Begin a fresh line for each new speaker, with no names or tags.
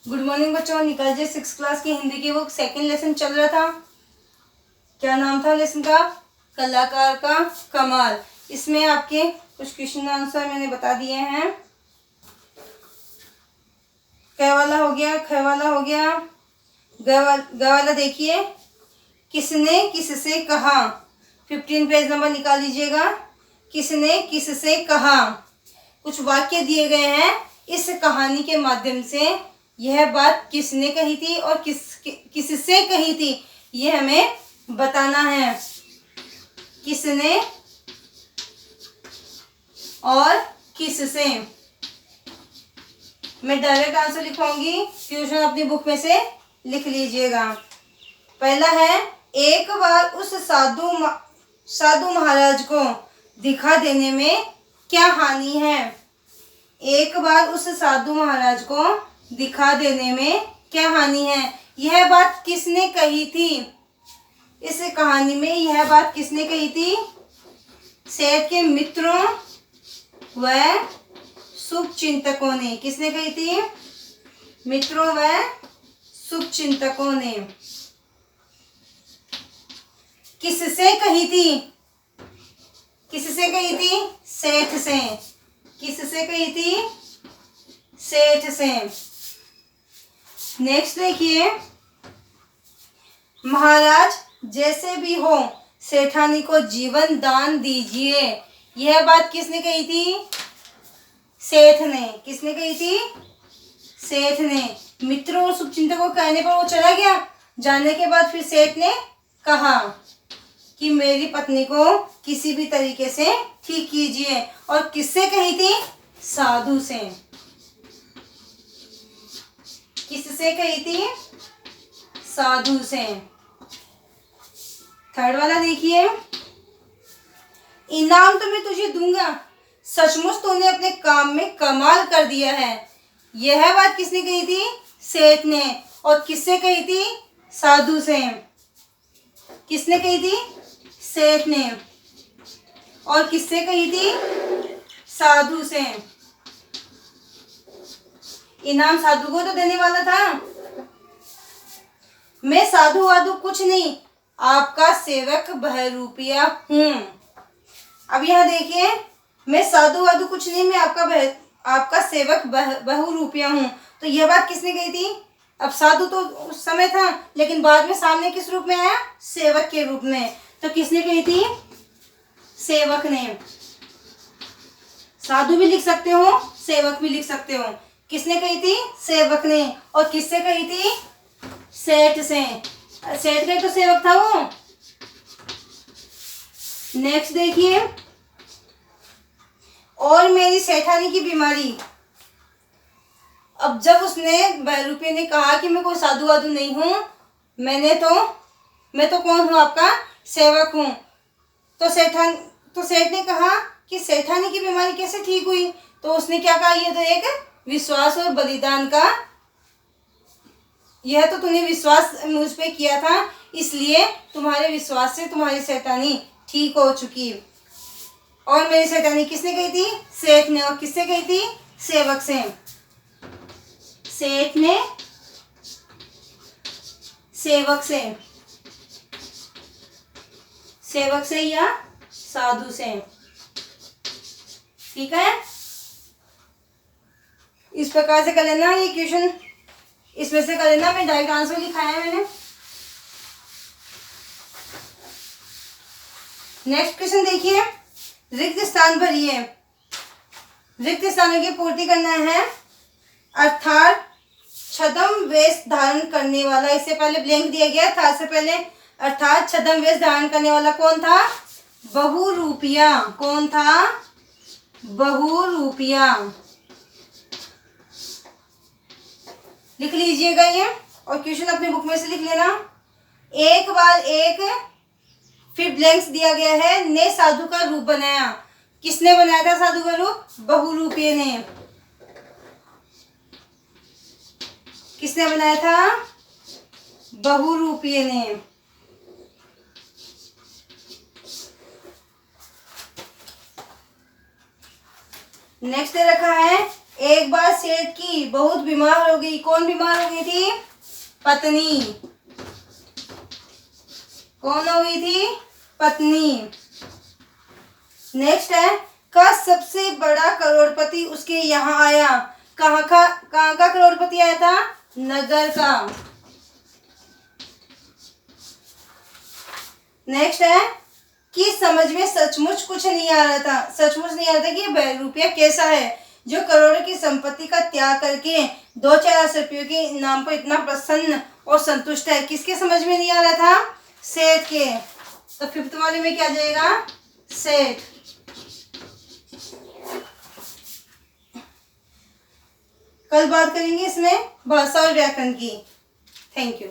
Good morning बच्चों। निकल जे 6 class की हिंदी की बुक सेकंड लेसन चल रहा था। क्या नाम था लेसन का? कलाकार का कमाल। इसमें आपके कुछ क्वेश्चन आंसर मैंने बता दिए हैं। क वाला हो गया, ख वाला हो गया, ग वाला देखिए। किसने किससे कहा? 15 पेज नंबर निकाल लीजिएगा। किसने किससे कहा? कुछ वाक्य दिए गए हैं। इस कहानी के माध्यम से यह बात किसने कही थी और किससे कही थी, यह हमें बताना है। किसने और किससे। मैं डायरेक्ट आंसर लिखवाऊंगी, ट्यूशन अपनी बुक में से लिख लीजिएगा। पहला है, एक बार उस साधु महाराज को दिखा देने में क्या हानि है? एक बार उस साधु महाराज को दिखा देने में क्या हानि है? यह बात किसने कही थी? इस कहानी में यह बात किसने कही थी? सेठ के मित्रों व शुभचिंतकों ने। किसने कही थी? मित्रों व शुभचिंतकों ने। किससे कही थी? किससे कही थी? सेठ से। किससे कही थी? सेठ से। नेक्स्ट देखिए, महाराज जैसे भी हो सेठानी को जीवन दान दीजिए। यह बात किसने कही थी? सेठ ने। किसने कही थी? सेठ ने। मित्रों और शुभचिंतकों को कहने पर वो चला गया। जाने के बाद फिर सेठ ने कहा कि मेरी पत्नी को किसी भी तरीके से ठीक कीजिए। और किससे कही थी? साधु से। किससे कही थी? साधु से। थर्ड वाला देखिए, इनाम तो मैं तुझे दूंगा, सचमुच तूने अपने काम में कमाल कर दिया है। यह बात किसने कही थी? सेठ ने। और किससे कही थी? साधु से। किसने कही थी? सेठ ने। और किससे कही थी? साधु से। इनाम साधु को तो देने वाला था। मैं साधु वाधु कुछ नहीं, आपका सेवक बहरूपिया हूँ। अब यहाँ देखिए, मैं साधु वाधु कुछ नहीं, मैं आपका सेवक बहुरूपिया हूँ। तो यह बात किसने कही थी? अब साधु तो उस समय था, लेकिन बाद में सामने किस रूप में आया? सेवक के रूप में। तो किसने कही थी? सेवक ने। साधु भी लिख सकते हो, सेवक भी लिख सकते हो। किसने कही थी? सेवक ने। और किससे कही थी? सेठ से। सेठ का तो सेवक था वो। नेक्स्ट देखिए, और मेरी सेठानी की बीमारी। अब जब उसने बहरूपे ने कहा कि मैं कोई साधु वाधु नहीं हूं, मैं तो कौन हूं? आपका सेवक हूं। तो सेठ ने कहा कि सेठानी की बीमारी कैसे ठीक हुई? तो उसने क्या कहा? ये तो एक विश्वास और बलिदान का, यह तो तूने विश्वास मुझ पे किया था, इसलिए तुम्हारे विश्वास से तुम्हारी शैतानी ठीक हो चुकी। और मेरी शैतानी किसने कही थी? सेठ ने। और किससे कही थी? सेवक से। सेठ ने, सेवक से। सेवक से या साधु से। ठीक है, इस प्रकार से कर लेना ये क्वेश्चन, इसमें से कर लेना। मैं डायरेक्ट आंसर लिखाया है मैंने। नेक्स्ट क्वेश्चन देखिए, रिक्त स्थान भरिए। रिक्त स्थानों की पूर्ति करना है। अर्थात छद्म वेश धारण करने वाला, इससे पहले ब्लैंक दिया गया था, इससे पहले अर्थात छद्म वेश धारण करने वाला कौन था? बहुरूपिया। कौन था? बहुरूपिया। लिख लीजिएगा ये, और क्वेश्चन अपनी बुक में से लिख लेना। एक बार एक, फिर ब्लैंक्स दिया गया है, ने साधु का रूप बनाया। किसने बनाया था साधु का रूप? बहुरूपिये ने। किसने बनाया था? बहुरूपिये ने। नेक्स्ट दे रखा है, एक बार सेठ सेठ की बहुत बीमार हो गई। कौन बीमार हो गई थी? पत्नी। कौन हो गई थी? पत्नी। नेक्स्ट है, का सबसे बड़ा करोड़पति उसके यहाँ आया। कहाँ का करोड़पति आया था? नगर का। नेक्स्ट है कि समझ में सचमुच कुछ नहीं आ रहा था। सचमुच नहीं आ रहा था कि रुपया कैसा है जो करोड़ों की संपत्ति का त्याग करके 2-4 रुपयों के इनाम पर इतना प्रसन्न और संतुष्ट है। किसके समझ में नहीं आ रहा था? सेठ के। तो 5th वाले में क्या जाएगा? सेठ। कल बात करेंगे इसमें भाषा और व्याकरण की। Thank you.